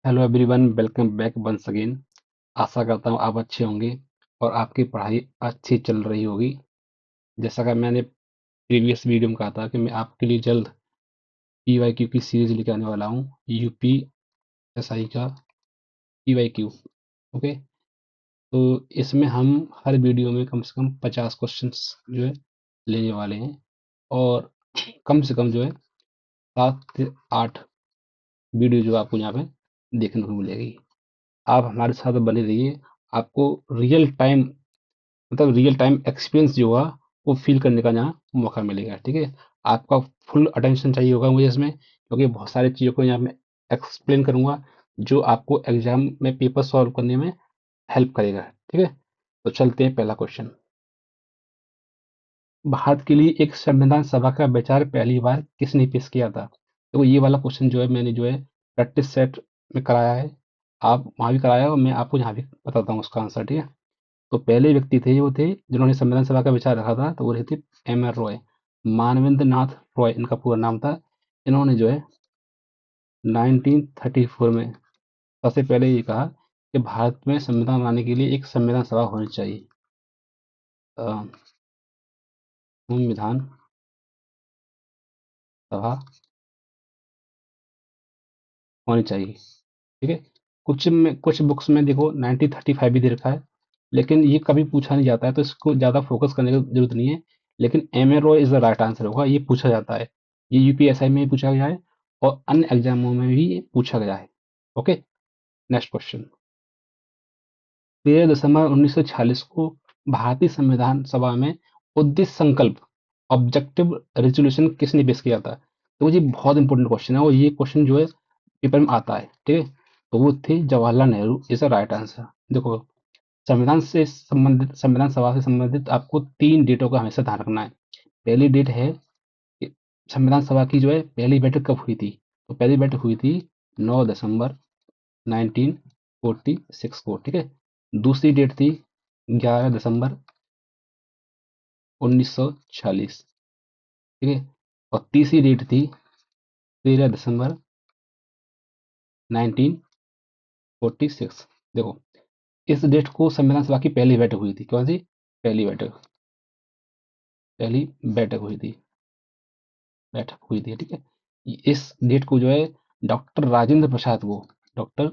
Hello everyone, welcome back once again. आशा करता हूँ आप अच्छे होंगे और आपकी पढ़ाई अच्छी चल रही होगी। जैसा कि मैंने प्रीवियस वीडियो में कहा था कि मैं आपके लिए जल्द पीवाईक्यू की सीरीज लेके आने वाला हूँ। यूपीएसआई का पीवाईक्यू। ओके, तो इसमें हम हर वीडियो में कम से कम 50 क्वेश्चंस जो है लेने वाले हैं और कम से कम जो है 7 से 8 वीडियो जो आपको यहाँ पे देखने को मिलेगी। आप हमारे साथ बने रहिए। आपको real time real time experience जो होगा वो फील करने का यहाँ मौका मिलेगा। ठीक है, आपका फुल अटेंशन चाहिए होगा मुझे इसमें, क्योंकि बहुत सारी चीज़ों को यहाँ मैं एक्सप्लेन करूँगा जो आपको एग्जाम में पेपर सॉल्व करने में हेल्प करेगा। ठीक है, तो चलते हैं। पहला क्वेश्चन, भारत के लिए एक संविधान सभा का विचार पहली बार किसने पेश किया था? तो ये वाला क्वेश्चन जो है मैंने जो है प्रैक्टिस सेट में कराया है। आप वहाँ भी कराया और मैं आपको यहाँ भी बताता हूँ उसका आंसर। ठीक है, तो पहले व्यक्ति थे वो थे जिन्होंने संविधान सभा का विचार रखा था, तो वो थे एम आर रॉय। मानवेंद्र नाथ रॉय इनका पूरा नाम था। इन्होंने जो है 1934 में सबसे पहले ये कहा कि भारत में संविधान बनाने के लिए एक संविधान सभा होनी चाहिए। संविधान सभा होनी चाहिए। ठीक है, कुछ बुक्स में देखो 1935 भी दे रखा है, लेकिन ये कभी पूछा नहीं जाता है तो इसको ज़्यादा फोकस करने की जरूरत नहीं है। लेकिन M A Roy is the right answer होगा, ये पूछा जाता है। ये यूपीएसआई में भी पूछा गया है और अन्य एग्जामों में भी ये पूछा गया है। Okay, next question. 13 दिसंबर 1946 को भारतीय संविधान सभा में उद्देश्य संकल्प ऑब्जेक्टिव रेजोल्यूशन किसने पेश किया था? तो ये बहुत इंपॉर्टेंट क्वेश्चन है और ये क्वेश्चन जो है पेपर में आता है। ठीक है, तो वो थे Jawaharlal Nehru is the right answer. देखो, संविधान सभा से संबंधित आपको 3 डेटों का हमेशा ध्यान रखना है। पहली डेट है कि संविधान सभा की जो है पहली बैठक कब हुई थी? तो पहली बैठक हुई थी 9 दिसंबर 1946 को। ठीक है, दूसरी डेट थी 11 दिसंबर 1946। ठीक है, और तीसरी डेट थी 13 दिसंबर 1946। देखो, इस डेट को संविधान सभा की पहली बैठक हुई थी। कौन सी पहली बैठक हुई थी? ठीक है, इस डेट को जो है डॉक्टर राजेंद्र प्रसाद को डॉक्टर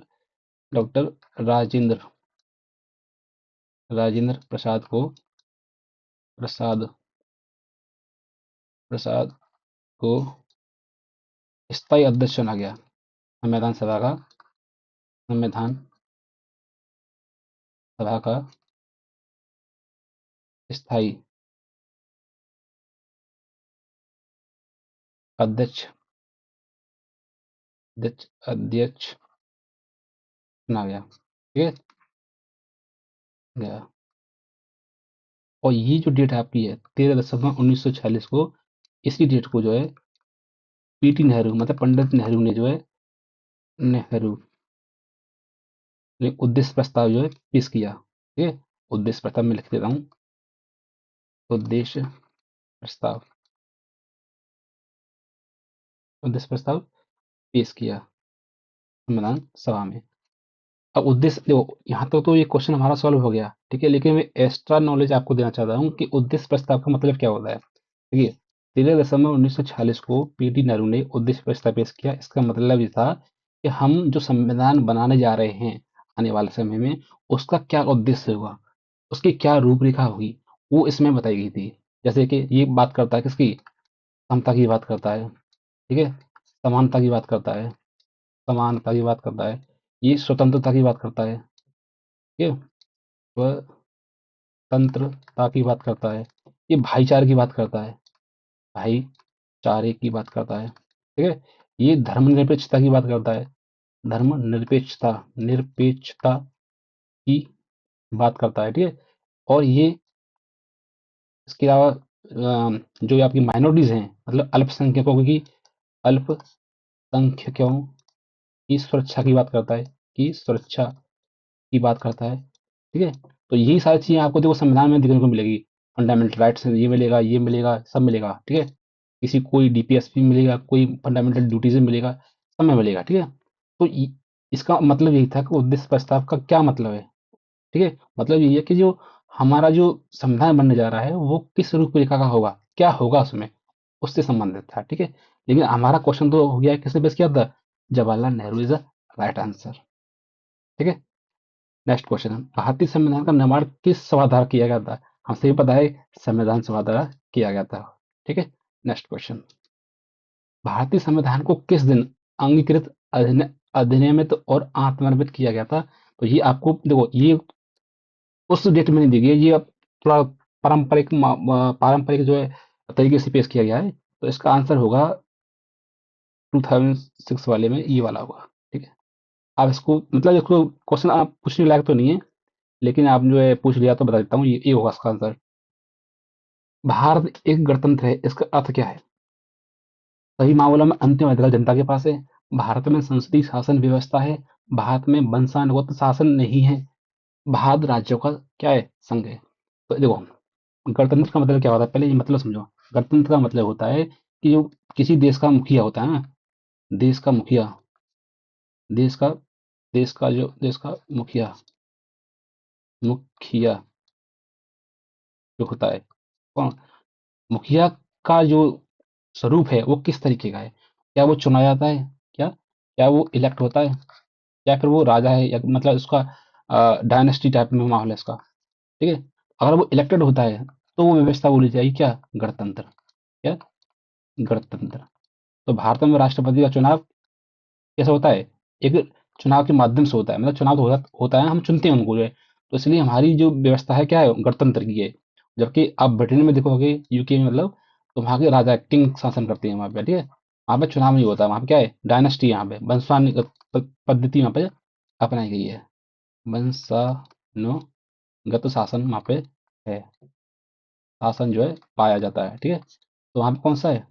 डॉक्टर राजेंद्र राजेंद्र प्रसाद प्रसाद को स्थायी अध्यक्ष चुना गया। संविधान सभा का स्थायी अध्यक्ष अध्यक्ष चुना गया। ठीक है, गया। और ये जो डेट आपकी है 13 दिसंबर 1946 को, इसी डेट को जो है पीटी नेहरू मतलब पंडित नेहरू ने जो है नेहरू ने उद्देश्य प्रस्ताव जो है पेश किया। ठीक है, उद्देश्य प्रस्ताव में लिख देता हूँ। उद्देश्य प्रस्ताव उद्देश्य प्रस्ताव पेश किया संविधान सभा में। अब उद्देश्य देखो, यहाँ तक तो ये क्वेश्चन हमारा सॉल्व हो गया। ठीक है, लेकिन मैं एक्स्ट्रा नॉलेज आपको देना चाहता हूँ कि उद्देश्य प्रस्ताव का मतलब क्या होता है। देखिए, 13 दिसंबर 1946 को पीटी नेहरू ने उद्देश्य प्रस्ताव पेश किया। इसका मतलब ये था कि हम जो संविधान बनाने जा रहे हैं आने वाले समय में, उसका क्या उद्देश्य होगा, उसकी क्या रूपरेखा होगी, वो इसमें बताई गई थी। जैसे कि ये बात करता है किसकी, समता की बात करता है। ठीक है, समानता की बात करता है, ये स्वतंत्रता की बात करता है। ठीक है, स्वतंत्रता की बात करता है, ये भाईचारे की बात करता है, भाईचारे की बात करता है। ठीक है, ये धर्मनिरपेक्षता की बात करता है, धर्मनिरपेक्षता निरपेक्षता की बात करता है। ठीक है, और ये इसके अलावा जो ये आपकी माइनॉरिटीज हैं मतलब अल्पसंख्यकों की सुरक्षा की बात करता है, की बात करता है। ठीक है, तो यही सारी चीजें आपको देखो संविधान में देखने को मिलेगी। फंडामेंटल राइट्स ये मिलेगा, ये मिलेगा, सब मिलेगा। ठीक है, कोई डीपीएस भी मिलेगा, कोई फंडामेंटल ड्यूटीज मिलेगा, सब में मिलेगा। ठीक है, तो इसका मतलब यही था कि उद्देश्य प्रस्ताव का क्या मतलब है, ठीक है? मतलब यही है कि जो हमारा जो संविधान बनने जा रहा है वो किस रूपरेखा का होगा, क्या होगा उसमें, उससे संबंधित था, ठीक है? लेकिन हमारा क्वेश्चन तो हो गया किसने बेस किया था? Jawaharlal Nehru is the right answer, ठीक है? नेक्स्ट क्वेश्चन, भारतीय संविधान का निर्माण किस सभा द्वारा किया गया था? हम सभी पता है संविधान सभा द्वारा किया गया था, ठीक है? नेक्स्ट क्वेश्चन, भारतीय संविधान को किस दिन अंगीकृत अधिनियमित और आत्मनिर्भर किया गया था? तो ये आपको देखो, ये उस डेट में नहीं दी गई है, ये अब थोड़ा पारंपरिक जो है तरीके से पेश किया गया है, तो इसका आंसर होगा 2006 वाले में ये वाला होगा, ठीक है? आप इसको मतलब इसको क्वेश्चन आप पूछने लायक तो नहीं है, लेकिन आप जो है पूछ लिया तो बता देता हूँ, ये होगा इसका आंसर। भारत एक गणतंत्र है, इसका अर्थ क्या है? सभी मामलों में अंतिम अधिकार जनता के पास है, भारत में संसदीय शासन व्यवस्था है, भारत में वंशानुगत शासन नहीं है, भारत राज्यों का क्या है, संघ है। तो देखो, गणतंत्र का मतलब क्या होता है, पहले ये मतलब समझो। गणतंत्र का मतलब होता है कि जो किसी देश का मुखिया होता है ना, देश का मुखिया, देश का देश का मुखिया, मुखिया जो होता है, कौन, मुखिया का जो स्वरूप है वो किस तरीके का है? क्या वो चुना जाता है? क्या वो इलेक्ट होता है, या फिर वो राजा है, या मतलब उसका डायनेस्टी टाइप में माहौल है इसका, ठीक है? अगर वो इलेक्टेड होता है तो वो व्यवस्था बोली जाएगी क्या, गणतंत्र। क्या, गणतंत्र। तो भारत में राष्ट्रपति का चुनाव कैसे होता है? एक चुनाव के माध्यम से होता है, मतलब चुनाव तो होता है, हम चुनते हैं उनको जो है। तो इसलिए हमारी जो व्यवस्था है क्या है, गणतंत्र की है। जबकि आप ब्रिटेन में देखोगे, यूके में मतलब, तो वहाँ के राजा किंग शासन करते हैं वहाँ पे, ठीक है? वहाँ पे चुनाव नहीं होता, वहाँ पे क्या है, डायनेस्टी, यहाँ पे वंशानुगत पद्धति वहाँ पे अपनाई गई है। वंशानुगत शासन वहाँ पे है, शासन जो है पाया जाता है, ठीक है? तो वहाँ पे कौन सा है,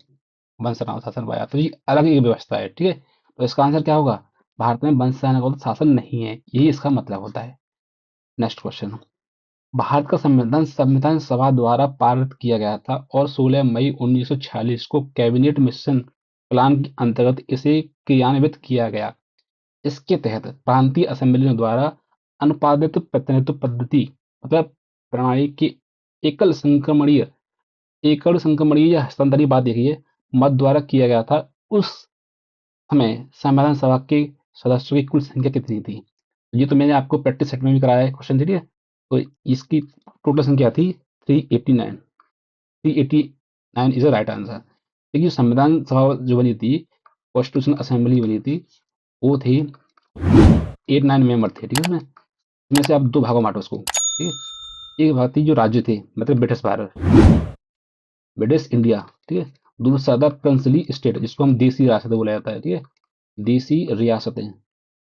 वंशनाव शासन पाया, तो ये अलग ही व्यवस्था है, ठीक है? तो इसका आंसर क्या होगा? भारत में वंशानुगत शासन नहीं है, यही इसका मतलब होता है। नेक्स्ट क्वेश्चन, भारत का संविधान संविधान सभा द्वारा पारित किया गया था और 16 मई 1946 को कैबिनेट मिशन प्लान के अंतर्गत इसे क्रियान्वित किया गया। इसके तहत प्रांतीय असेंबलियों द्वारा अनुपादित प्रतिनिधित्व पद्धति, मतलब प्रणाली की एकल संक्रमणीय एकल संक्रमणीय या हस्तांतरीय बात देखिए, मत द्वारा किया गया था। उस समय संविधान सभा के सदस्यों की कुल संख्या कितनी थी? ये तो मैंने आपको प्रैक्टिस सेट में भी कराया है क्वेश्चन, ठीक है? तो इसकी टोटल संख्या थी 389। 389 इज द राइट आंसर। देखिए, संविधान सभा जो बनी थी, कॉन्स्टिट्यूशन असेंबली बनी थी, वो थी 89 मेंबर थे, ठीक है? उसमें इनमें से आप दो भागों में बांटो उसको, ठीक है? एक भाग थी जो राज्य थे, मतलब ब्रिटिश भारत, ब्रिटिश इंडिया, ठीक है? दूसरा था प्रिंसली स्टेट, जिसको हम देसी रियासतें बोला जाता है, ठीक है? देसी रियासतें,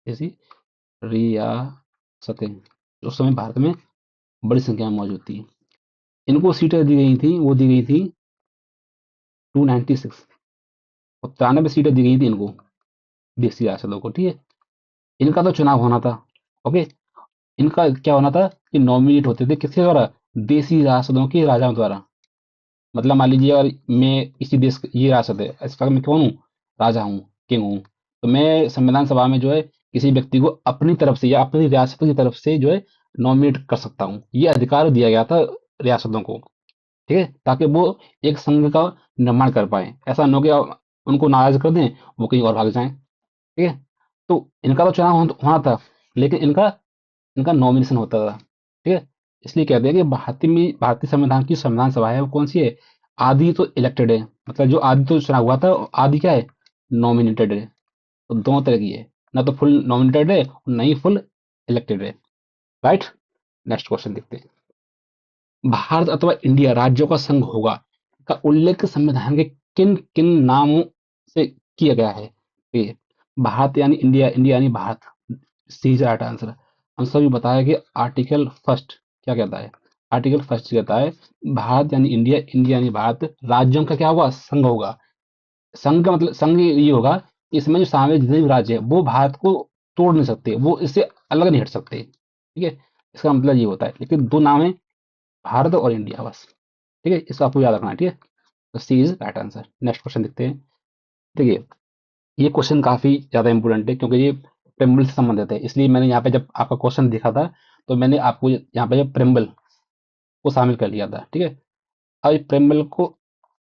देसी रियासतें उस समय भारत में बड़ी संख्या में मौजूद थी। इनको सीटें दी गई थी, वो दी गई थी 296, और 93 सीटें दी गई थी इनको, देसी रियासतों को, ठीक है? इनका तो चुनाव होना था, ओके? इनका क्या होना था कि नॉमिनेट होते थे किसके द्वारा? देसी रियासतों के राजाओं द्वारा। मतलब मान लीजिए, और मैं इसी देश ये रियासत है, इसका मैं कौन हूँ, राजा हूँ, किंग हूँ, तो मैं संविधान सभा में जो है किसी व्यक्ति को अपनी तरफ से या अपनी रियासत की तरफ से जो है नॉमिनेट कर सकता हूँ। ये अधिकार दिया गया था रियासतों को, ठीक है? ताकि वो एक संघ का निर्माण कर पाए, ऐसा न हो कि उनको नाराज कर दें, वो कहीं और भाग जाएं, ठीक है? तो इनका तो चुनाव होना था, लेकिन इनका इनका नॉमिनेशन होता था, ठीक है? इसलिए कहते हैं कि भारतीय संविधान की संविधान सभा है वो कौन सी है? आधी तो इलेक्टेड है, मतलब जो आधी तो चुनाव हुआ था, आधी क्या है, नॉमिनेटेड है। तो दोनों तरह की है, ना तो फुल नॉमिनेटेड है, ना ही फुल इलेक्टेड है, राइट? नेक्स्ट क्वेश्चन देखते हैं, भारत अथवा इंडिया राज्यों का संघ होगा का उल्लेख संविधान के किन किन नामों से किया गया है? ये भारत यानी इंडिया, इंडिया यानी भारत, सी इज राइट आंसर। हम सभी बताया कि आर्टिकल फर्स्ट क्या कहता है, आर्टिकल फर्स्ट कहता है भारत यानी इंडिया, इंडिया यानी भारत, राज्यों का क्या होगा, संघ होगा। संघ का मतलब संघ ये होगा कि इसमें जो शामिल जितने भी राज्य है वो भारत को तोड़ नहीं सकते, वो इससे अलग नहीं हट सकते, ठीक है? इसका मतलब ये होता है, लेकिन दो नाम है, भारत और इंडिया, बस, ठीक है? इसको आपको याद रखना है, ठीक है? तो C is right answer. Next question देखते हैं। देखिए, ये क्वेश्चन काफी ज्यादा इंपॉर्टेंट है, क्योंकि ये प्रेम्बल से संबंधित है, इसलिए मैंने यहाँ पे जब आपका क्वेश्चन देखा था तो मैंने आपको यहाँ पे जब प्रेम्बल को शामिल कर लिया था। ठीक है, अब प्रेम्बल को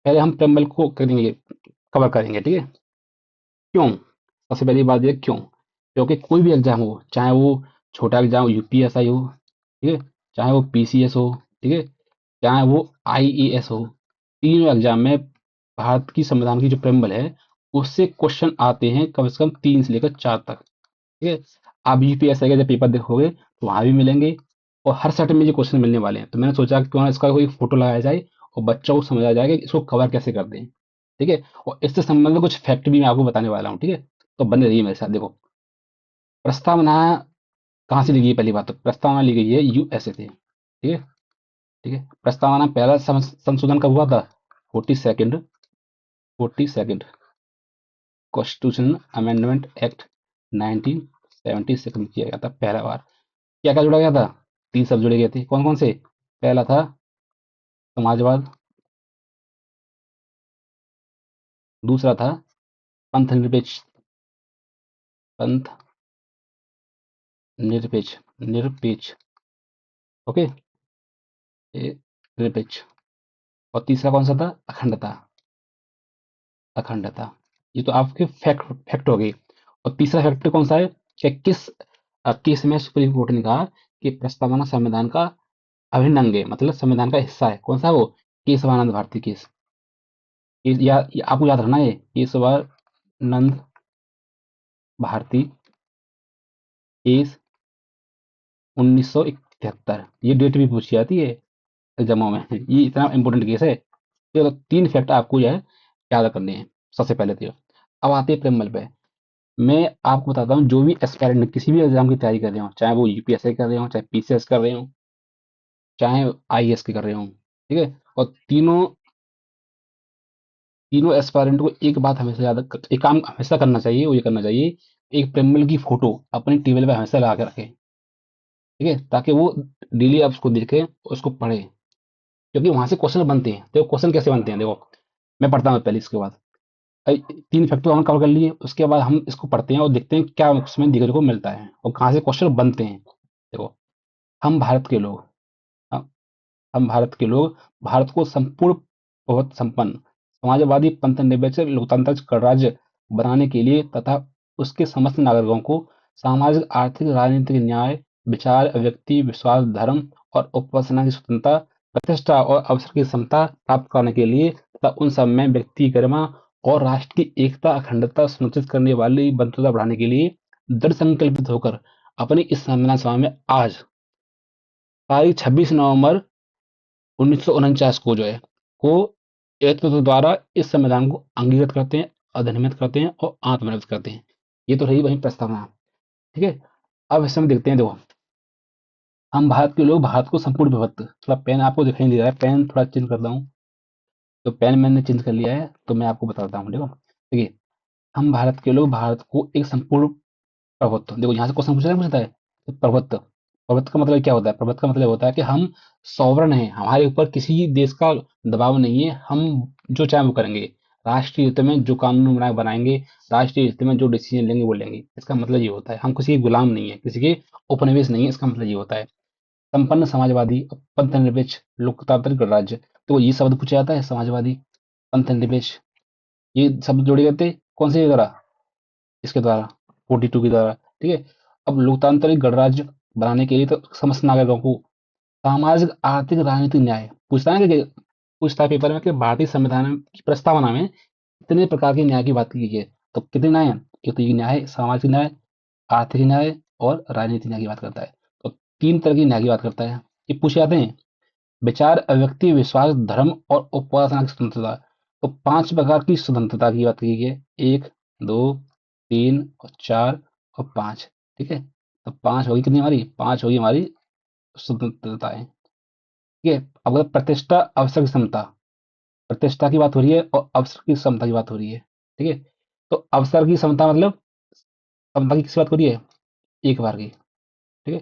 पहले हम प्रेम्बल को करेंगे, कवर करेंगे। ठीक है, क्यों? सबसे पहली बात ये क्यों, क्योंकि कोई भी एग्जाम हो, चाहे वो छोटा एग्जाम यूपीएसआई हो, ठीक है, चाहे वो पीसीएस हो, ठीक है, चाहे वो आईएएस हो, तीनों एग्जाम में भारत की संविधान की जो प्रेम्बल है उससे क्वेश्चन आते हैं कम से कम 3 से लेकर 4 तक। ठीक है, आप यूपीएसआई का जब पेपर देखोगे तो वहां भी मिलेंगे, और हर सेट में ये क्वेश्चन मिलने वाले हैं। तो मैंने सोचा कि क्यों ना इसका कोई फोटो लगाया जाए और बच्चों को समझ आ जाएगा कि इसको कवर कैसे करते हैं। ठीक है, और इससे संबंधित कुछ फैक्ट भी मैं आपको बताने वाला हूँ। ठीक है, तो बने रहिए मेरे साथ। देखो, प्रस्तावना कहाँ से ली गई है? पहली बात तो प्रस्तावना ली गई है यूएसए से। ठीक है, ठीक है, प्रस्तावना पहला संशोधन कब हुआ था? 42nd 42nd constitution amendment act 1976 में किया गया था पहला बार। क्या क्या जोड़ा गया था? 3 शब्द जोड़े गए थे, कौन कौन से? पहला था समाजवाद, दूसरा था पंथ निरपेक्ष, पंथ निरपेक्ष, निरपेक्ष, ओके, ये निरपेक्ष। और तीसरा कौन सा था? अखंडता, अखंडता। ये तो आपके फैक्ट फैक्ट हो गए। और तीसरा फैक्ट कौन सा है कि किस केस में सुप्रीम कोर्ट ने कहा कि प्रस्तावना संविधान का अभिन्न अंग है, मतलब संविधान का हिस्सा है? कौन सा है वो? केशवानंद भारती केस। ये आपको याद रखना है, केशवानंद भारती केस 1971। ये डेट भी पूछी जाती है एग्जामों में, ये इतना इंपॉर्टेंट केस है। ये तो 3 फैक्ट आपको जो है याद करने हैं सबसे पहले तो। अब आते हैं प्रेमबल पे। मैं आपको बताता हूँ, जो भी एस्पायरेंट किसी भी एग्जाम की तैयारी कर रहे हो, चाहे वो यूपीएससी कर रहे हो, चाहे पीसीएस कर रहे हो, चाहे आईएएस की कर रहे हो, ठीक है, और तीनों तीनों एस्पायरेंट को एक बात हमेशा एक काम हमेशा करना चाहिए, वो ये करना चाहिए, एक प्रेमबल की फोटो अपनी टेबल पे हमेशा लगा के रखें। ठीक है, ताकि वो डेली आप उसको देखें, उसको पढ़े, क्योंकि वहां से क्वेश्चन बनते हैं। देखो क्वेश्चन कैसे बनते हैं, देखो मैं पढ़ता हूँ पहले, इसके बाद 3 फैक्टर हमने कवर कर लिए, उसके बाद हम इसको पढ़ते हैं और देखते हैं क्या उसमें देखने को मिलता है और कहाँ से क्वेश्चन बनते हैं। देखो, हम भारत के लोग हम हम भारत के लोग भारत को संपूर्ण बहुत संपन्न समाजवादी पंथ निरपेक्ष लोकतांत्रिक गणराज्य बनाने के लिए तथा उसके समस्त नागरिकों को सामाजिक आर्थिक राजनीतिक न्याय विचार अभिव्यक्ति विश्वास धर्म और उपासना की स्वतंत्रता प्रतिष्ठा और अवसर की समता प्राप्त करने के लिए तथा उन सब में व्यक्ति गरिमा और राष्ट्र की एकता अखंडता सुनिश्चित करने वाली बंधुता बढ़ाने के लिए दृढ़ संकल्पित होकर अपनी इस संविधान सभा में आज तारीख 26 नवंबर 1949 को जो है को एकत्व द्वारा इस संविधान को अंगीकृत करते हैं, अधिनियमित करते हैं और आत्मनिर्भर करते हैं। ये तो रही वही प्रस्तावना। ठीक है, अब इस समय देखते हैं। देखो, हम भारत के लोग भारत को संपूर्ण विभक्त, थोड़ा पेन आपको दिखाई नहीं दे रहा है, पेन थोड़ा चेंज करता हूँ। तो पेन मैंने चेंज कर लिया है, तो मैं आपको बताता हूँ। देखो, देखिए, हम भारत के लोग भारत को एक संपूर्ण प्रभुत्व, देखो यहाँ से क्वेश्चन पूछता है तो प्रभुत्व, प्रभुत्व का मतलब क्या होता है? प्रभुत्व का मतलब होता है कि हम सॉवरन हैं, हमारे ऊपर किसी देश का दबाव नहीं है, हम जो चाहे वो करेंगे, राष्ट्रीय हित में जो कानून बनाएंगे, राष्ट्रीय हित में जो डिसीजन लेंगे वो लेंगे। इसका मतलब ये होता है हम किसी के गुलाम नहीं है, किसी के उपनिवेश नहीं है, इसका मतलब ये होता है। संपन्न समाजवादी पंथ निरपेक्ष लोकतांत्रिक गणराज्य, तो ये शब्द पूछा जाता है, समाजवादी पंथ निरपेक्ष, ये शब्द जोड़े जाते हैं कौन से द्वारा? इसके द्वारा, 42 के द्वारा। ठीक है, अब लोकतांत्रिक गणराज्य बनाने के लिए तो समस्त नागरिकों को सामाजिक आर्थिक राजनीतिक न्याय पूछता है कि पूछता है पेपर में कि भारतीय संविधान की प्रस्तावना में कितने प्रकार के न्याय की बात की गई है? तो कितने न्याय हैं? एक तो ये न्याय सामाजिक न्याय, आर्थिक न्याय और राजनीतिक न्याय की बात करता है। तो 3 तरह की न्याय की बात करता है। ये पूछे जाते हैं, विचार अभिव्यक्ति विश्वास धर्म और उपासना की स्वतंत्रता। तो 5 प्रकार की स्वतंत्रता की बात की गई है, 1, 2, 3 और 4 और 5। ठीक है, तो 5 होगी कितनी हमारी? 5 होगी हमारी स्वतंत्रताएं। ठीक है, अब अगर प्रतिष्ठा अवसर की समता, प्रतिष्ठा की बात हो रही है और अवसर की समता की बात हो रही है। ठीक है, तो अवसर की समता मतलब समता की किस बात हो रही है? एक बार की। ठीक है,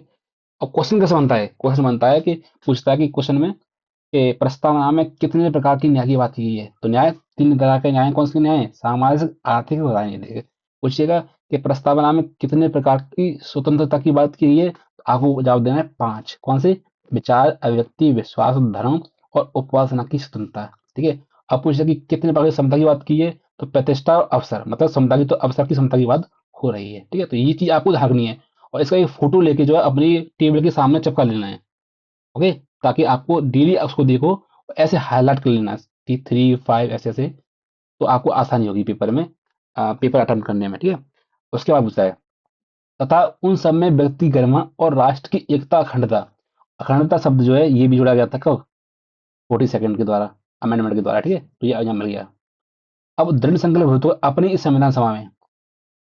और क्वेश्चन कैसे बनता है? क्वेश्चन बनता है कि पूछता है कि क्वेश्चन में कि प्रस्तावना में कितने प्रकार की न्याय की बात की गई है? तो न्याय 3 तरह के न्याय कौन से न्याय है? सामाजिक आर्थिक और राजनीतिक। पूछिएगा कि प्रस्तावना में कितने प्रकार की स्वतंत्रता की बात की गई है? तो आपको जवाब देना है 5। कौन से? विचार, अभिव्यक्ति, विश्वास, धर्म और उपासना की स्वतंत्रता। ठीक है। अब पूछे कि कितने प्रकार की समता की बात की है? तो प्रतिष्ठा और अवसर, मतलब समता की तो अवसर की समता की बात हो रही है। ठीक है, तो ये चीज आपको ध्यान है और इसका एक फोटो लेके जो है अपनी टेबल के सामने चिपका लेना है। ओके, ताकि आपको डेली उसको देखो, ऐसे हाईलाइट कर लेना कि 3, 5 ऐसे ऐसे, तो आपको आसानी होगी पेपर में, पेपर अटेम्प्ट करने में। ठीक है। उसके बाद पूछता है, तथा उन सब में व्यक्ति गरिमा और राष्ट्र की एकता, अखंडता। अखंडता शब्द जो है ये भी जोड़ा गया था कब? 42 के द्वारा, अमेंडमेंट के द्वारा। ठीक है, तो ये यहाँ मिल गया। अब दृढ़ संकल्प हो तो अपनी इस संविधान सभा में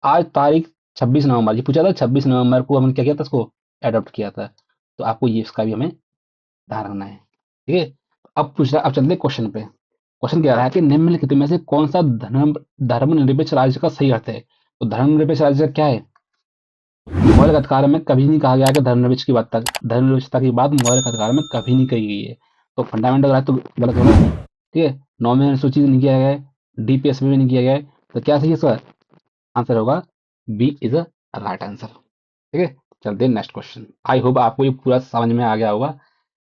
आज तारीख 26 नवंबर, ये पूछा था 26 नवंबर को हमने क्या किया था, इसको एडॉप्ट किया था। तो आपको ये इसका भी हमें ध्यान रखना है। ठीक है। अब पूछ रहा, अब चलते क्वेश्चन पे। क्वेश्चन क्या रहा है कि निम्नलिखित में से कौन सा धर्मनिरपेक्ष राज्य का सही अर्थ है? तो धर्मनिरपेक्ष राज्य क्या है? मौलिक अधिकार में कभी नहीं कहा गया है कि धर्मनिरपेक्ष की बात तक, धर्मनिरपेक्षता की बात मौलिक अधिकार में कभी नहीं कही गई है। तो फंडामेंटल राइट तो गलत होगा। ठीक है। नॉमिनल सूची नहीं किया गया है, डीपीएस में भी नहीं किया गया है, तो क्या सही है इसका आंसर? होगा B is a right answer. ठीक है। चलते हैं नेक्स्ट क्वेश्चन। आई होप आपको ये पूरा समझ में आ गया होगा।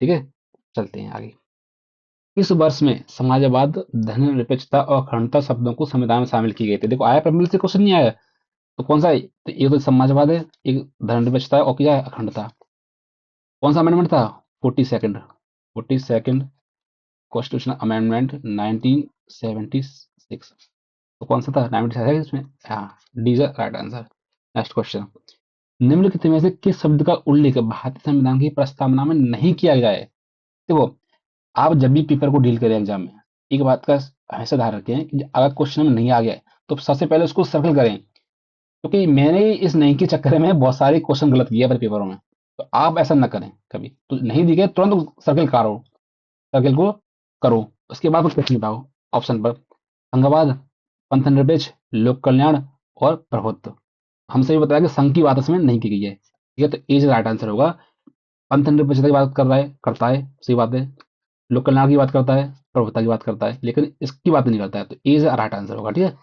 ठीक है, चलते हैं आगे। इस वर्ष में समाजवाद, धर्मनिरपेक्षता और अखंडता शब्दों को संविधान में शामिल की गई थी। देखो आया, पर मिल से क्वेश्चन नहीं आया। तो कौन सा है? तो एक तो समाजवाद है, एक धर्मनिरपेक्षता है, और क्या है? अखंडता। कौन सा अमेंडमेंट था? 42nd, 42nd constitutional amendment 1976। तो कौन सा था? 1976 इसमें। हाँ, D is right answer. Next question. निम्नलिखित में से किस शब्द का उल्लेख भारतीय संविधान की प्रस्तावना में नहीं किया गया है? देखो, आप जब भी पेपर को डील करें एग्जाम में, एक बात का हमेशा ध्यान रखें कि अगर क्वेश्चन में नहीं आ गया है तो सबसे पहले उसको सर्कल करें, क्योंकि मैंने इस नहीं के चक्कर में बहुत सारे क्वेश्चन गलत किए अपने पेपरों में। तो आप ऐसा ना करें कभी। तो नहीं दिखे तुरंत सर्कल करो, सर्कल को करो। उसके बाद कुछ नहीं पाओ ऑप्शन पर। संघवाद, पंथनिरपेक्ष, लोक कल्याण और प्रभुत्व। हमसे भी बताया कि संघ की बात इसमें नहीं की गई है। ठीक है, तो ए राइट आंसर होगा। पंथनिरपेक्षता की बात कर रहा है, करता है, सही बात है। लोक कल्याण की बात करता है, प्रभुत्व की बात करता है, लेकिन इसकी बात नहीं करता है, तो ए राइट आंसर होगा। ठीक है।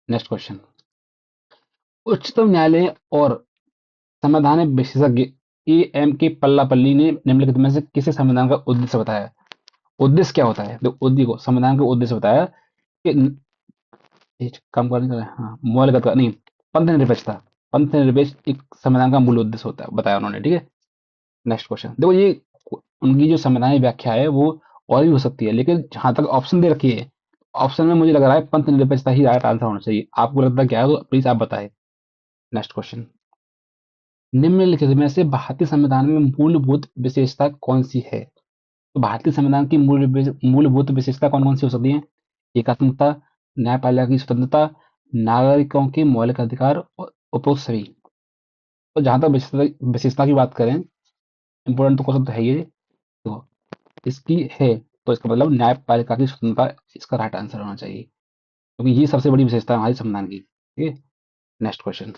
Next question. उच्चतम न्यायालय और संवैधानिक विशेषज्ञ ए एम के पल्लापल्ली ने निम्नलिखित में से किसे संविधान का उद्देश्य बताया? उद्देश्य क्या होता है? तो उद्देश्य को, संविधान का उद्देश्य बताया कि कम करने का, हाँ, मौलिक अधिकार नहीं, पंथ निरपेक्षता। पंथ निरपेक्ष एक संविधान का मूल उद्देश्य होता है, बताया उन्होंने। ठीक है। Next question. देखो ये उनकी जो संवैधानिक व्याख्या है वो और भी हो सकती है, लेकिन जहां तक ऑप्शन दे रखी है, ऑप्शन में मुझे लग रहा है पंथ निरपेक्षता ही राइट आंसर होना चाहिए। आपको लगता है क्या है? तो प्लीज आप बताएं। Next question. निम्नलिखित में से भारतीय संविधान में मूलभूत विशेषता कौन सी है? तो भारतीय संविधान की मूलभूत विशेषता कौन कौन सी हो सकती है? एकात्मकता, न्यायपालिका की स्वतंत्रता, नागरिकों के मौलिक अधिकार और उपरोक्त सभी। तो जहां तक विशेषता विशेषता की बात करें, इंपोर्टेंट तो क्वेश्चन तो है ये, तो इसकी है, तो इसका मतलब न्यायपालिका की स्वतंत्रता इसका राइट आंसर होना चाहिए, क्योंकि ये सबसे बड़ी विशेषता है हमारे संविधान की। ठीक है। Next question.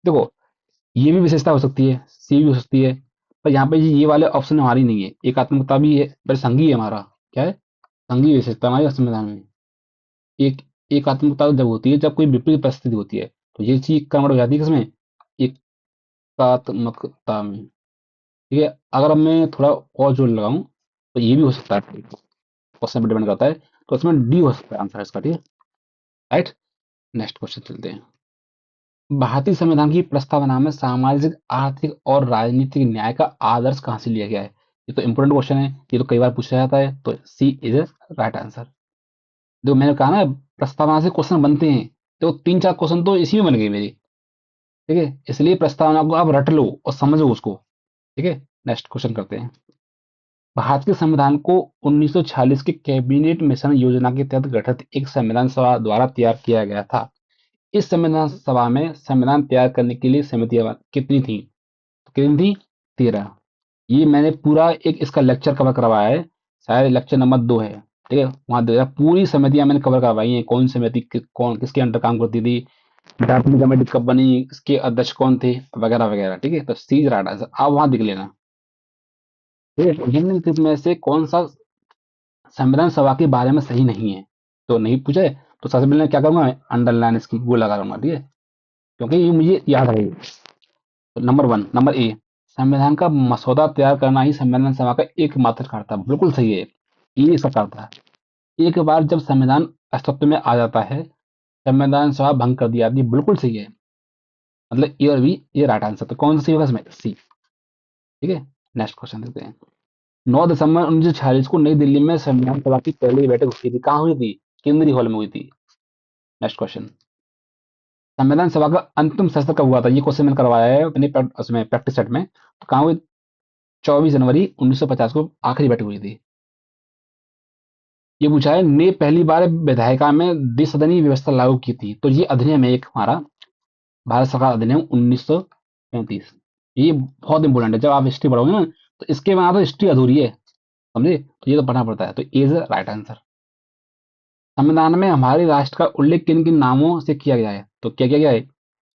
देखो, ये भी विशेषता हो सकती है, सी भी हो सकती है, पर यहाँ पे ये वाले ऑप्शन हमारी नहीं है। एकात्मकता भी है, पर संघी है हमारा। क्या है? संघीय विशेषता हमारे संविधान में। एक एकात्मकता जब होती है, जब कोई विपरीत परिस्थिति होती है, तो ये चीज कन्वर्ट हो जाती है किसमें? एकात्मकता में। ठीक है। अगर अब मैं थोड़ा और जोर लगाऊं, तो ये भी हो सकता है, क्वेश्चन पर डिपेंड करता है। तो इसमें डी हो सकता है आंसर इसका। ठीक है। राइट। नेक्स्ट क्वेश्चन चलते हैं। भारतीय संविधान की प्रस्तावना में सामाजिक, आर्थिक और राजनीतिक न्याय का आदर्श कहाँ से लिया गया है? ये तो इंपोर्टेंट क्वेश्चन है, ये तो कई बार पूछा जाता है, तो सी इज राइट आंसर। जो मैंने कहा ना, प्रस्तावना से क्वेश्चन बनते हैं, तो 3-4 क्वेश्चन तो इसी में बन गए मेरे। ठीक है, इसलिए प्रस्तावना को आप रट लो और समझो उसको। ठीक है। नेक्स्ट क्वेश्चन करते हैं। भारतीय संविधान को 1946 के कैबिनेट मिशन योजना के तहत गठित एक संविधान सभा द्वारा तैयार किया गया था। इस संविधान सभा में संविधान तैयार करने के लिए समितियां कितनी थी? तो कितनी थी? 13। ये मैंने पूरा एक इसका लेक्चर कवर करवाया है, शायद लेक्चर नंबर 2 है। ठीक है, वहां देखा पूरी समितियां मैंने कवर करवाई हैं, कौन समिति कौन किसके अंडर काम करती थी, दार्शनिक कमेटी कब बनी, इसके अध्यक्ष कौन थे, वगैरह वगैरह। ठीक है, तो सीज राइट आंसर आप वहां देख लेना। ठीक है। निम्नलिखित में से कौन सा संविधान सभा के बारे में सही नहीं है? तो नहीं पूछे, तो सबसे पहले क्या करूंगा, मैं अंडरलाइन इसकी गोला करूंगा, ठीक है, क्योंकि ये मुझे याद है। तो नंबर वन, नंबर ए, संविधान का मसौदा तैयार करना ही संविधान सभा का एकमात्र कार्य था। बिल्कुल सही है, ये इसका कार्य था। एक बार जब संविधान अस्तित्व में आ जाता है, संविधान सभा भंग कर दी जाती है। बिल्कुल सही है, मतलब ए और बी, ये राइट आंसर। तो कौन सा सही होगा इसमें, सी। ठीक है, नेक्स्ट क्वेश्चन देखते हैं। 9 दिसंबर 1946 को नई दिल्ली में संविधान सभा की पहली बैठक हुई थी। कहाँ हुई थी, केंद्रीय हॉल में हुई थी। नेक्स्ट क्वेश्चन, संविधान सभा का अंतिम सत्र कब हुआ था। ये क्वेश्चन मैंने करवाया है अपनी उसमें प्रैक्टिस सेट में। तो कहाँ हुई, 24 जनवरी 1950 को आखिरी बैठक हुई थी। ये पूछा है, ने पहली बार विधायिका में द्विसदनीय व्यवस्था लागू की थी। तो ये अधिनियम है एक हमारा, भारत सरकार अधिनियम 1935। ये बहुत इंपॉर्टेंट है, जब आप हिस्ट्री पढ़ोगे ना, तो इसके बिना तो हिस्ट्री अधूरी है, समझे। तो ये तो पढ़ना पड़ता है। तो ए इज राइट आंसर। संविधान में हमारे राष्ट्र का उल्लेख किन किन नामों से किया गया है। तो क्या किया गया है,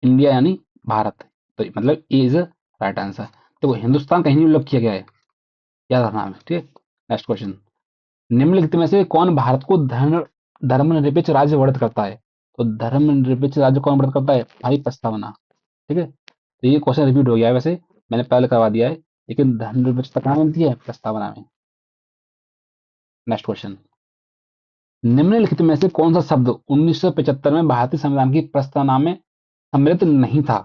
इंडिया यानी भारत। तो मतलब ए इज राइट आंसर। तो हिंदुस्तान कहीं नहीं उल्लेख किया गया है, याद रखना है, ठीक है। नेक्स्ट क्वेश्चन, निम्नलिखित में से कौन भारत को धर्मनिरपेक्ष राज्य वर्णित करता है। तो धर्मनिरपेक्ष राज्य कौन वर्णित करता है, भाई प्रस्तावना। ठीक है, तो ये क्वेश्चन रिपीट हो गया है वैसे, मैंने पहले करवा दिया है, लेकिन धर्मनिरपेक्षता कहाँ मिलती है, प्रस्तावना में। नेक्स्ट क्वेश्चन, निम्नलिखित में से कौन सा शब्द 1975 में भारतीय संविधान की प्रस्तावना में सम्मिलित नहीं था।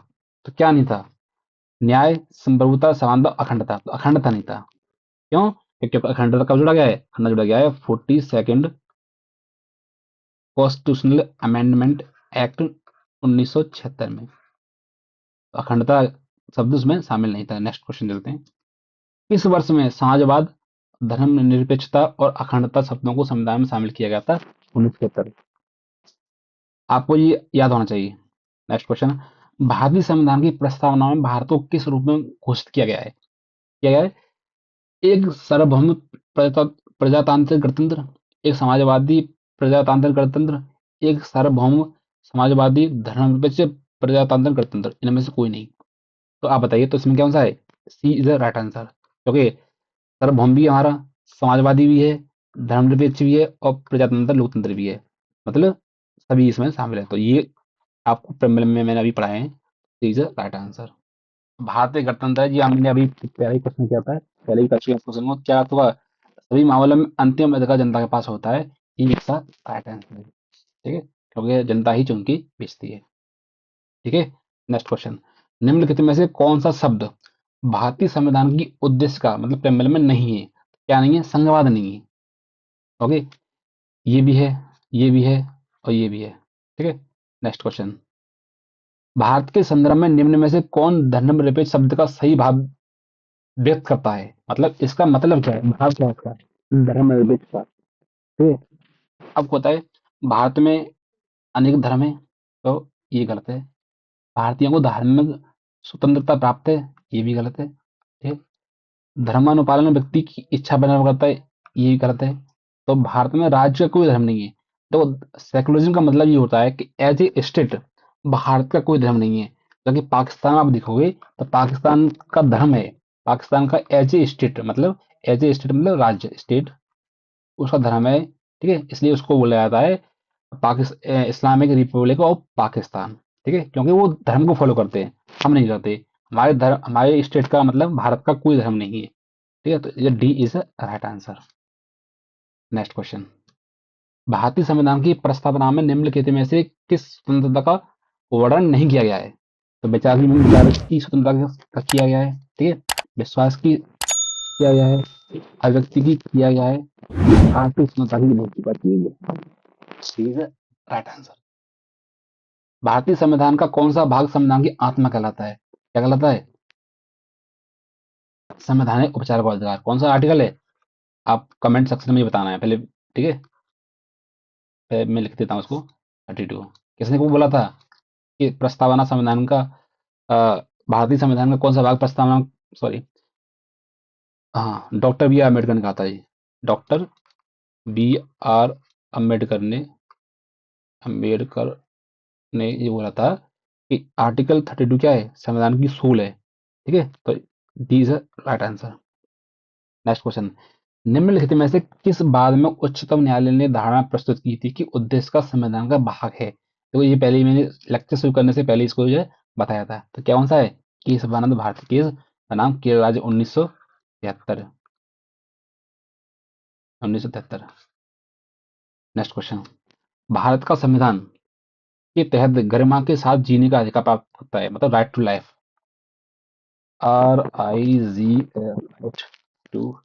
तो क्या नहीं था, न्याय, संप्रभुता, समानता, अखंडता। तो अखंडता नहीं था। क्यों, क्योंकि अखंडता कब जुड़ा गया है, अखंडता जुड़ा गया है 42nd कॉन्स्टिट्यूशनल अमेंडमेंट एक्ट 1976 में। तो अखंडता शब्द उसमें शामिल नहीं था। नेक्स्ट क्वेश्चन चलते हैं। इस वर्ष में समाजवाद, धर्मनिरपेक्षता और अखंडता शब्दों को संविधान में शामिल किया गया था, 1973। आपको ये याद होना चाहिए। नेक्स्ट क्वेश्चन, भारतीय संविधान की प्रस्तावना में भारत को किस रूप में घोषित किया गया है। किया गया है, एक सार्वभौम प्रजातांत्रिक गणतंत्र, एक समाजवादी प्रजातांत्रिक गणतंत्र, एक सार्वभौम समाजवादी धर्मनिरपेक्ष प्रजातांत्रिक गणतंत्र। इनमें से कोई नहीं। तो आप बताइए, तो इसमें कौन सा है, सी इज द राइट आंसर। क्योंकि सार्वभौम भी है हमारा, समाजवादी भी है, धर्मनिरपेक्ष भी है और प्रजातंत्र लोकतंत्र भी है, मतलब सभी इसमें शामिल है। तो ये आपको प्रमेय में मैंने अभी पढ़ाए हैं, सी इज द राइट आंसर। भारतीय गणतंत्र है जी, हमने अभी पहले ही क्वेश्चन किया था, पहले ही क्वेश्चन को क्या हुआ, सभी मामलों में अंतिम अधिकार जनता के पास होता है। ये इसका राइट आंसर है, ठीक है, क्योंकि जनता ही चुन के भेजती है। ठीक है, नेक्स्ट क्वेश्चन, निम्नलिखित में से कौन सा शब्द भारतीय संविधान की उद्देश्य का मतलब preamble में नहीं है। क्या नहीं है, संघवाद नहीं है। ओके, ये भी है, ये भी है और ये भी है। ठीक है, नेक्स्ट क्वेश्चन, भारत के संदर्भ में निम्न में से कौन धर्मनिरपेक्ष शब्द का सही भाव व्यक्त करता है। मतलब इसका मतलब क्या है, भाव क्या है इसका, धर्मनिरपेक्ष का। ठीक है, अब होता है भारत में अनेक धर्म है, तो ये गलत है। भारतीयों को धार्मिक स्वतंत्रता प्राप्त है, ये भी गलत है। ठीक है, धर्मानुपालन व्यक्ति की इच्छा पर निर्भर करता है, ये भी गलत है। तो भारत में राज्य का कोई धर्म नहीं है। तो सेकुलरिज्म का मतलब ये होता है कि एज ए स्टेट भारत का कोई धर्म नहीं है। जबकि पाकिस्तान में आप देखोगे, तो पाकिस्तान का धर्म है, पाकिस्तान का एज ए स्टेट मतलब, एज ए स्टेट मतलब राज्य, स्टेट उसका धर्म है। ठीक है, इसलिए उसको बोला जाता है Pakistan, Islamic Republic of Pakistan. ठीक है, क्योंकि वो धर्म को फॉलो करते हैं, हम नहीं करते। हमारे धर्म, हमारे स्टेट का मतलब भारत का कोई धर्म नहीं है। ठीक है, तो ये D is right answer. Next question, भारतीय संविधान की प्रस्तावना में निम्नलिखित में से किस स्वतंत्रता का वर्णन नहीं किया गया है। तो विचार की स्वतंत्रता का किया गया है, ठीक है, विश्वास की किया गया है, अभिव्यक्ति की किया गया है, आर्थिक स्वतंत्रता की नहीं की गई है। Right answer. भारतीय संविधान का कौन सा भाग संविधान की आत्मा कहलाता है। क्या कहलाता है, संवैधानिक उपचार का अधिकार। कौन सा आर्टिकल है, आप कमेंट सेक्शन में ये बताना है पहले, ठीक है। मैं लिख देता हूँ उसको, 32। किसने को बोला था कि प्रस्तावना संविधान का, भारतीय संविधान का कौन सा भाग प्रस्तावना, सॉरी, हाँ, डॉक्टर बी आर अम्बेडकर ने कहा था जी। डॉक्टर बी आर अम्बेडकर ने अम्बेडकर ने ये बोला था कि आर्टिकल 32 क्या है, संविधान की सूल है। ठीक है, तो D is right answer. Next question, निम्नलिखित में से किस बाद में उच्चतम न्यायालय ने धारणा प्रस्तुत की थी कि उद्देश्य का संविधान का भाग है? तो ये पहले ही मैंने लेक्चर शुरू करने से पहले इसको जो है बताया था। तो कौन सा है? केशवानंद भारती केस बनाम केरल राज्य 1973। Next question. भारत का संविधान के तहत गरिमा के साथ जीने का अधिकार प्राप्त होता है, मतलब right to life. RIGH to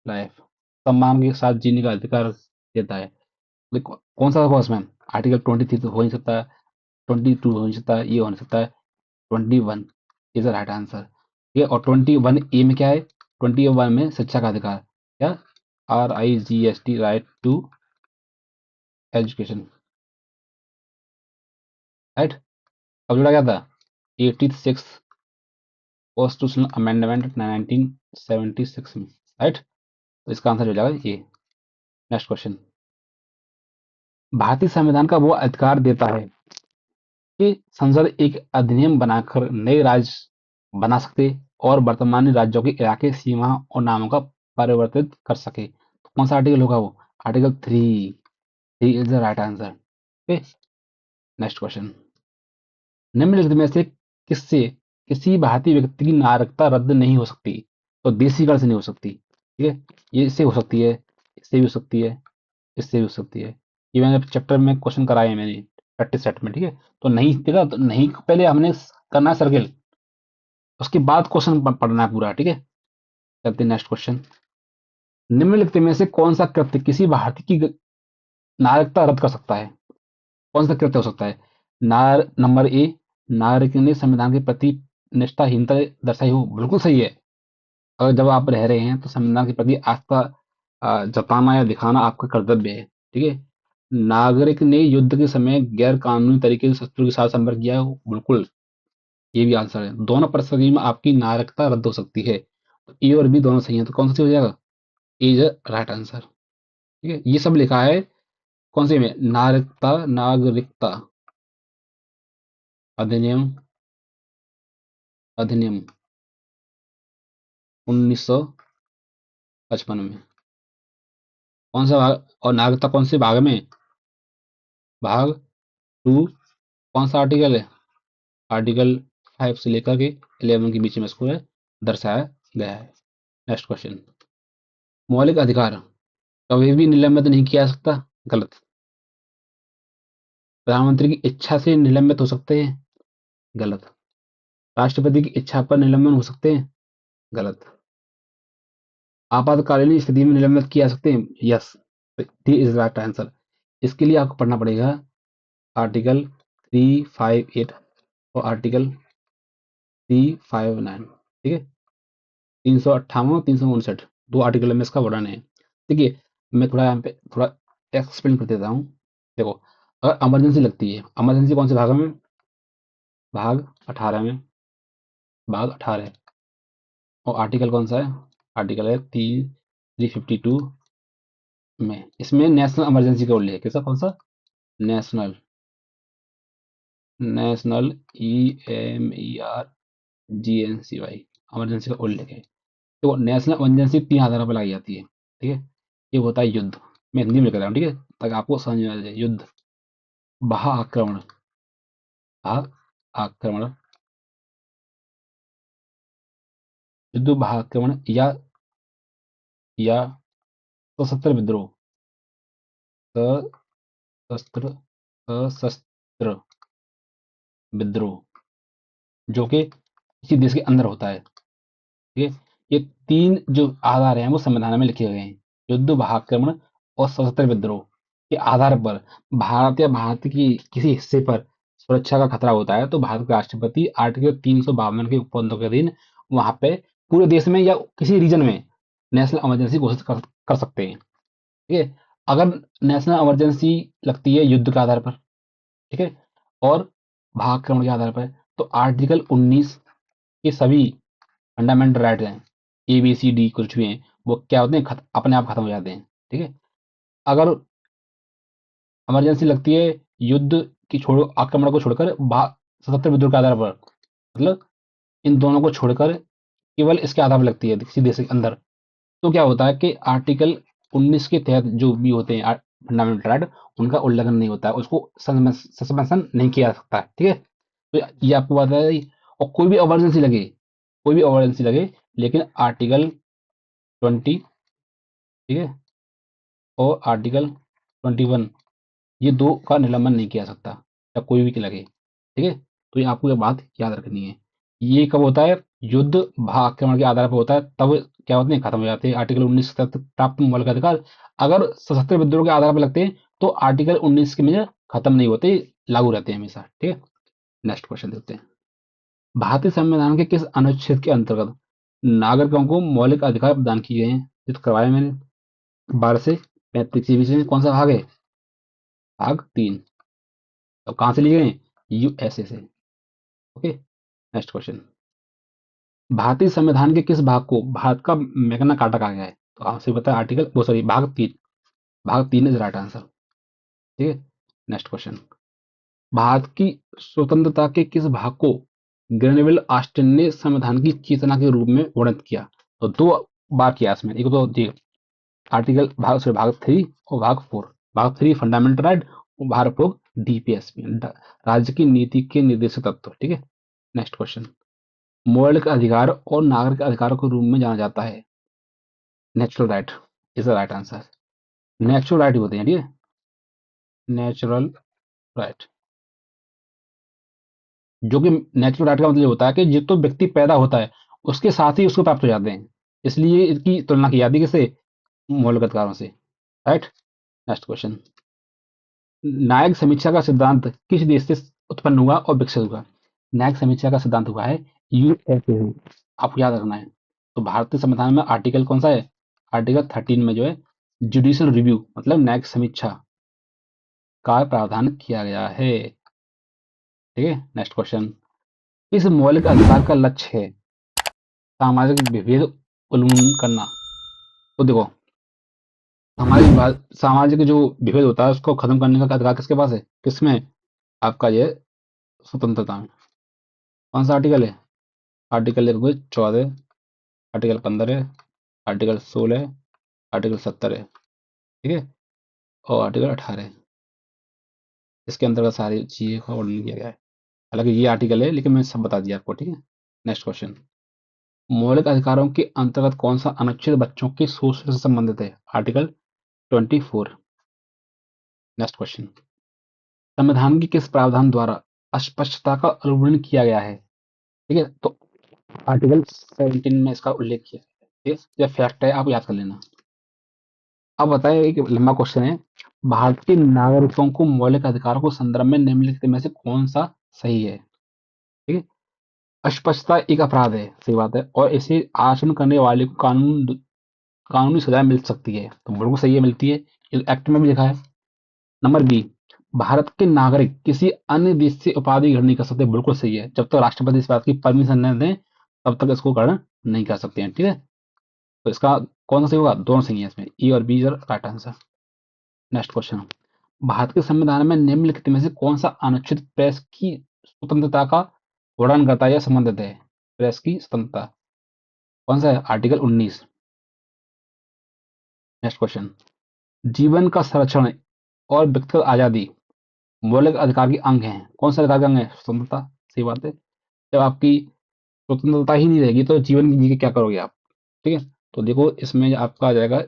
life, सम्मान के साथ जीने का अधिकार देता है। देखो कौन सा होगा उसमें? आर्टिकल 23 तो हो नहीं सकता, 22 हो नहीं सकता, ये हो नहीं सकता है। 21 इज द राइट आंसर। ठीक है, और 21A में क्या है? 21 में शिक्षा का अधिकार, क्या? RIGST, right to education. Right. कब जोड़ा गया था? 86 कॉन्स्टिट्यूशनल अमेंडमेंट 1976 में। राइट। तो इसका आंसर हो जाएगा ये। Next question. भारतीय संविधान का वो अधिकार देता है कि संसद एक अधिनियम बनाकर नए राज्य बना सके और वर्तमान राज्यों के इलाके, सीमा और नामों का परिवर्तित कर सके। तो कौन सा आर्टिकल होगा वो? Article 3। Three is the right answer. Okay. Next question. निम्नलिखित में से किससे किसी भारतीय व्यक्ति की नागरिकता रद्द नहीं हो सकती? तो देसी काल से नहीं हो सकती। ठीक है, ये इससे हो सकती है, इससे भी हो सकती है, इससे भी हो सकती है। ये मैंने चैप्टर में क्वेश्चन कराए हैं मैंने प्रैक्टिस सेट में। ठीक है, तो नहीं देखा तो नहीं, पहले हमने करना है सर्किल, उसके बाद क्वेश्चन पढ़ना है पूरा। ठीक है, चलते हैं नेक्स्ट क्वेश्चन। निम्नलिखित में से कौन सा कृत्य किसी भारतीय की नागरिकता रद्द कर सकता है? कौन सा कृत्य हो सकता है? नंबर ए, नागरिक ने संविधान के प्रति निष्ठाहीनता दर्शाई हो। बिल्कुल सही है। अगर जब आप रह रहे हैं तो संविधान के प्रति आस्था जताना या दिखाना आपका कर्तव्य है। ठीक है। नागरिक ने युद्ध के समय गैर कानूनी तरीके से शत्रु के साथ संपर्क किया हो। बिल्कुल, ये भी आंसर है। दोनों परिस्थिति में आपकी नागरिकता रद्द हो सकती है। तो ए और बी दोनों सही है, तो कौन सा सही हो जाएगा? ए इज राइट आंसर। ठीक है, ये सब लिखा है कौन से में? नागरिकता अधिनियम, अधिनियम 1955 में। कौन सा भाग? और नागरिकता कौन से भाग में? भाग 2। कौन सा आर्टिकल है? आर्टिकल 5 से लेकर के 11 के बीच में इसको है दर्शाया गया है। Next question. मौलिक अधिकार कभी भी निलंबित नहीं किया जा सकता। गलत। प्रधानमंत्री की इच्छा से निलंबित हो सकते हैं। गलत। राष्ट्रपति की इच्छा पर निलंबन हो सकते हैं। गलत। आपातकालीन स्थिति में निलंबित किया जा सकते हैं। Yes, D is right answer. इसके लिए आपको पढ़ना पड़ेगा आर्टिकल 358 और आर्टिकल 359। ठीक है, 358 359, दो आर्टिकल में इसका वर्णन है। देखिए, मैं थोड़ा यहाँ पे थोड़ा एक्सप्लेन कर देता हूँ। देखो, अगर इमरजेंसी लगती है, इमरजेंसी कौन से भाग में? भाग 18 में, भाग 18। और आर्टिकल कौन सा है? आर्टिकल है 352 में। इसमें नेशनल इमरजेंसी का उल्लेख है। कैसा? कौन सा? नेशनल, नेशनल EMERGENCY, इमरजेंसी का उल्लेख है। तो नेशनल इमरजेंसी 3 आधारों पर लाई जाती है। ठीक है, ये होता है युद्ध। मैं हिंदी में कर रहा हूँ, ठीक है, ताकि आपको समझ में आ जाए। युद्ध, बाह्य आक्रमण, बाह्य आक्रमण, युद्ध, बाह्य आक्रमण, या सशस्त्र विद्रोह, सशस्त्र, सशस्त्र विद्रोह, जो कि किसी देश के अंदर होता है। ठीक है, ये 3 जो आधार हैं वो संविधान में लिखे गए हैं। युद्ध, महाआक्रमण और सशस्त्र विद्रोह के आधार पर भारत या भारत की किसी हिस्से पर सुरक्षा का खतरा होता है तो भारत के राष्ट्रपति आर्टिकल 352 के उपबंधों के अधीन वहां पे पूरे देश में या किसी रीजन में नेशनल इमरजेंसी घोषित कर सकते हैं। ठीक है, अगर नेशनल इमरजेंसी लगती है युद्ध के आधार पर, ठीक है, और भाग के आधार पर, तो आर्टिकल 19 के सभी फंडामेंटल राइट हैं, ABCD कुछ भी हैं, वो क्या होते हैं? अपने आप खत्म हो जाते हैं। ठीक है, अगर इमरजेंसी लगती है युद्ध की छोड़ो, आक्रमण को छोड़कर सशस्त्र विद्रोह के आधार पर, मतलब इन दोनों को छोड़कर केवल इसके आधार पर लगती है किसी देश के अंदर, तो क्या होता है कि आर्टिकल 19 के तहत जो भी होते हैं फंडामेंटल राइट, उनका उल्लंघन नहीं होता है, उसको सस्पेंशन नहीं किया जा सकता है, ठीक है। तो ये आपको पता है। और कोई भी इमरजेंसी लगे, लेकिन आर्टिकल 20, ठीक है, और आर्टिकल 21, ये दो का निलंबन नहीं किया जा सकता, या कोई भी लगे, ठीक है। तो ये आपको ये बात याद रखनी है। ये कब होता है? युद्ध भाग आक्रमण के आधार पर होता है, तब क्या होते हैं, खत्म हो जाते हैं आर्टिकल 19 तक प्राप्त मौलिक अधिकार। अगर सशस्त्र विद्रोह के आधार पर लगते हैं तो आर्टिकल 19 के में खत्म नहीं होते, लागू रहते हैं हमेशा, ठीक है। नेक्स्ट क्वेश्चन देखते हैं। भारतीय संविधान के किस अनुच्छेद के अंतर्गत नागरिकों को मौलिक अधिकार प्रदान किए गए हैं? ये तो करवाया मैंने। 12 से 35 के बीच में कौन सा भाग है? भाग 3। तो कहाँ से लिए गए हैं? यूएसए से। ओके। Next question. भारतीय संविधान के किस भाग को भारत का मैग्ना कार्टा कहा गया है? तो आपसे बताया आर्टिकल वो सॉरी भाग 3। भाग 3 इज राइट आंसर, ठीक है। Next question. भारत की स्वतंत्रता के किस भाग को ग्रेनविल ऑस्टिन ने संविधान की चेतना के रूप में वर्णित किया? तो दो बार किया इसमें, एक तो ये आर्टिकल भाग 3 और भाग 4। भाग 3 फंडामेंटल राइट, और भाग 4 डीपीएसपी, राज्य की नीति के निर्देशक तत्व, ठीक है। Next question. मौलिक अधिकार और नागरिक अधिकारों के रूप में जाना जाता है natural right, is the right answer. Natural right होते हैं, ठीक है। नेचुरल राइट, जो कि नेचुरल राइट का मतलब ये होता है कि जो तो व्यक्ति पैदा होता है उसके साथ ही उसको प्राप्त हो जाते हैं, इसलिए इसकी तुलना की जाती है किससे? मौलिक अधिकारों से, राइट। Next question. न्यायिक समीक्षा का सिद्धांत किस देश से उत्पन्न हुआ और विकसित हुआ? न्यायिक समीक्षा का सिद्धांत हुआ है यूएसए से। आपको याद रखना है। तो भारतीय संविधान में आर्टिकल कौन सा है? आर्टिकल 13 में जो है जुडिशियल रिव्यू मतलब न्यायिक समीक्षा का प्रावधान किया गया है, ठीक है। Next question. इस मौलिक अधिकार का लक्ष्य है सामाजिक विभेद उन्मूलन करना। तो देखो, सामाजिक जो विभेद होता है उसको खत्म करने का अधिकार किसके पास है? किसमें? आपका ये स्वतंत्रता में। कौन सा आर्टिकल है? आर्टिकल देखो 14, आर्टिकल 15, आर्टिकल 16, आर्टिकल 70 है, ठीक है, और आर्टिकल 18। इसके अंतर्गत सारी चीजें का वर्णन किया गया है। हालांकि ये आर्टिकल है, लेकिन मैंने सब बता दिया आपको, ठीक है। Next question. मौलिक अधिकारों के अंतर्गत कौन सा अनुच्छेद बच्चों के शोषण से संबंधित है? आर्टिकल 24। Next question. संविधान के किस प्रावधान द्वारा अस्पष्टता का उल्लंघन किया गया है? ठीक है, तो आर्टिकल 17 में इसका उल्लेख किया है, ठीक है। यह फैक्ट है, आप याद कर लेना। अब बताइए, एक लंबा क्वेश्चन है। भारतीय नागरिकों को मौलिक अधिकारों को संदर्भ में निम्नलिखित में से कौन सा सही है? ठीक है। अस्पष्टता एक अपराध है, सही बात है, और इसे आचरण करने वाले को कानूनी सजा मिल सकती है, तो बिल्कुल सही है, मिलती है। एक्ट में भी लिखा है। नंबर बी, भारत के नागरिक किसी अन्य देश से उपाधि ग्रहण नहीं कर सकते, बिल्कुल सही है। जब तक राष्ट्रपति इस बात की परमिशन न दें तब तक इसको ग्रहण नहीं कर सकते हैं, ठीक है। तो इसका कौन सा सही होगा? दोनों सही है इसमें, ई और B is right answer. Next question. Bharat के संविधान में निम्नलिखित में से कौन सा अनुच्छेद प्रेस की स्वतंत्रता का वर्णन करता है या संबंधित है? प्रेस की स्वतंत्रता कौन सा है? आर्टिकल 19। Next question. जीवन का संरक्षण और व्यक्तिगत आजादी मौलिक अधिकार के अंग हैं, कौन सा अधिकार का अंग है? स्वतंत्रता, सही बात है। जब आपकी स्वतंत्रता ही नहीं रहेगी तो जीवन जी के क्या करोगे आप, ठीक है। तो देखो, इसमें आपका आ जाएगा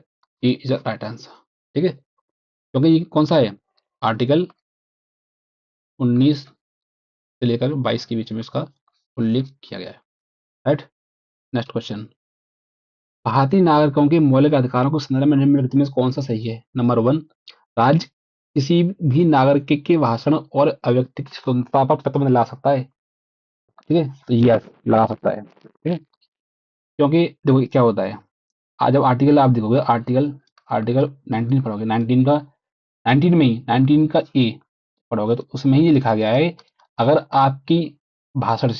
ए इज राइट आंसर, ठीक है, क्योंकि ये कौन सा है? आर्टिकल 19 से लेकर 22 के बीच में इसका उल्लेख किया गया है, राइट। Next question. भारतीय नागरिकों के मौलिक अधिकारों को संदर्भ में निम्नलिखित में से कौन सा सही है? नंबर 1, राज्य किसी भी नागरिक के भाषण और अभिव्यक्ति की स्वतंत्रता पर प्रतिबंध ला सकता है, ठीक है, तो ये लगा सकता है, ठीक है। क्योंकि देखो क्या होता है, आज जब आर्टिकल आप देखोगे, आर्टिकल आर्टिकल 19 पढ़ोगे, 19 का 19 में ही 19 का ए पढ़ोगे तो उसमें ही ये लिखा गया है, अगर आपके भाषण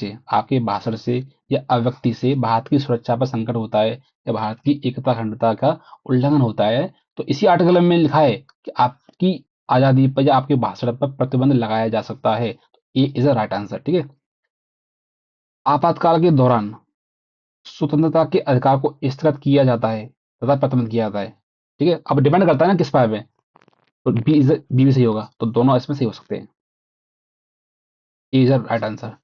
से या अव्यक्ति से भारत की सुरक्षा पर संकट होता है या भारत की एकता अखंडता का उल्लंघन होता है, तो इसी आर्टिकल में लिखा है कि आपकी आजादी पर या आपके भाषण पर प्रतिबंध लगाया जा सकता है। तो ए इज अ राइट आंसर, ठीक है। आपातकाल के दौरान स्वतंत्रता के अधिकार को स्थगित किया जाता है, तथा प्रतिबंध किया जाता है। ठीक है, अब डिपेंड करता है ना किस पाए पे, तो बी भी सही होगा, तो दोनों इसमें सही हो सकते हैं। A is right answer.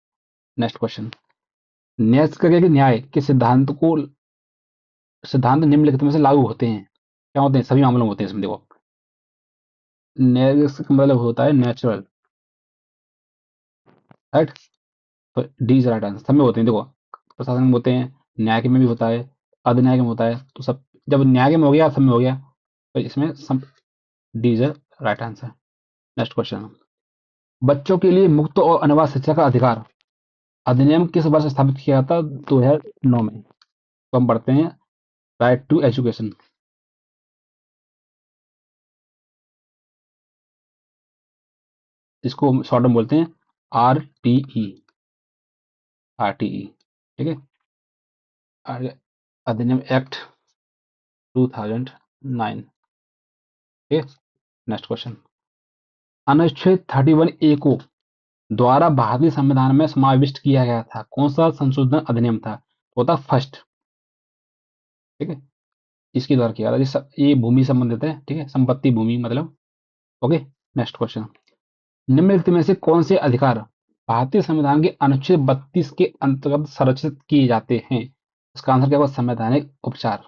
Next question. Next का क्या है कि न्याय के सिद्धांत निम्नलिखित में से लागू होते हैं। क्या होते हैं? सभी मामलों में होते हैं इसमें, देखो। न्याय का मतलब होता है नेचुरल, राइट। तो डी इज राइट आंसर, सब में होते हैं, देखो। प्रशासन में होते हैं, न्याय के में भी होता है, अर्धन्याय के में होता है, तो सब जब न्याय के में हो गया सब में हो गया, तो इसमें सब D is right answer. Next question. बच्चों के लिए मुक्त और अनिवार्य शिक्षा का अधिकार अधिनियम किस वर्ष स्थापित किया था? 2009 में। तो हम पढ़ते हैं राइट टू एजुकेशन। इसको शॉर्ट में बोलते हैं RTE। RTE, ठीक है। अधिनियम एक्ट 2009। ठीक है। Next question. अनुच्छेद 31A को द्वारा भारतीय संविधान में समाविष्ट किया गया था, कौन सा संशोधन अधिनियम था? वो था फर्स्ट। ठीक है, इसके द्वारा किया था, ये भूमि संबंधित है, ठीक है, संपत्ति भूमि मतलब। ओके। Next question. निम्नलिखित में से कौन से अधिकार भारतीय संविधान के अनुच्छेद 32 के अंतर्गत संरक्षित किए जाते हैं? इसका आंसर क्या होगा? संवैधानिक उपचार।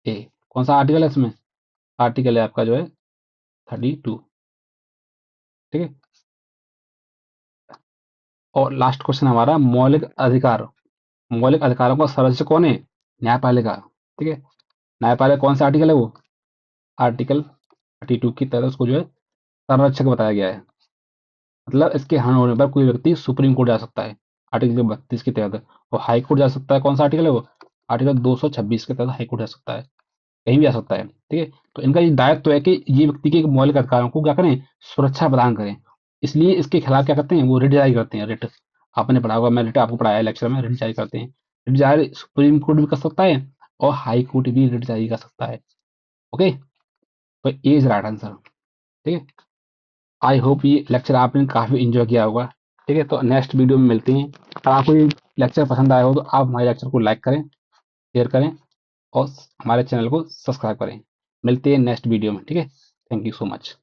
ए। कौन सा आर्टिकल है इसमें? आर्टिकल है आपका जो है 32। ठीक है। और लास्ट क्वेश्चन हमारा मौलिक अधिकार। मौलिक अधिकारों का संरक्षक कौन है? न्यायपालिका। ठीक है। न्यायपालिका कौन सा आर्टिकल है वो? आर्टिकल 32 की तरह उसको जो है संरक्षक बताया गया है। मतलब इसके हनन होने पर कोई व्यक्ति सुप्रीम कोर्ट जा सकता है, आर्टिकल 32 के तहत। और हाई कोर्ट जा सकता है, कौन सा आर्टिकल है वो? आर्टिकल 226 के तहत हाई कोर्ट जा सकता है, कहीं भी जा सकता है। ठीक है। तो इनका ये दायित्व तो है कि ये व्यक्ति के मौलिक अधिकारों को क्या करें? सुरक्षा प्रदान करें। इसलिए इसके खिलाफ क्या करते हैं? वो रिट जारी करते हैं, रिट। आपने पढ़ा होगा, मैं रिट आपको पढ़ाया लेक्चर में, रिट जारी करते हैं। रिट जारी सुप्रीम कोर्ट भी कर सकता है और हाई कोर्ट भी रिट जारी कर सकता है। ओके। तो ए इज राइट आंसर। ठीक है। आई होप ये लेक्चर आपने काफी इंजॉय किया होगा। ठीक है, तो नेक्स्ट वीडियो में मिलते हैं। अगर आपको ये लेक्चर पसंद आया हो तो आप हमारे लेक्चर को लाइक करें, शेयर करें और हमारे चैनल को सब्सक्राइब करें। मिलते हैं नेक्स्ट वीडियो में। ठीक है। Thank you so much.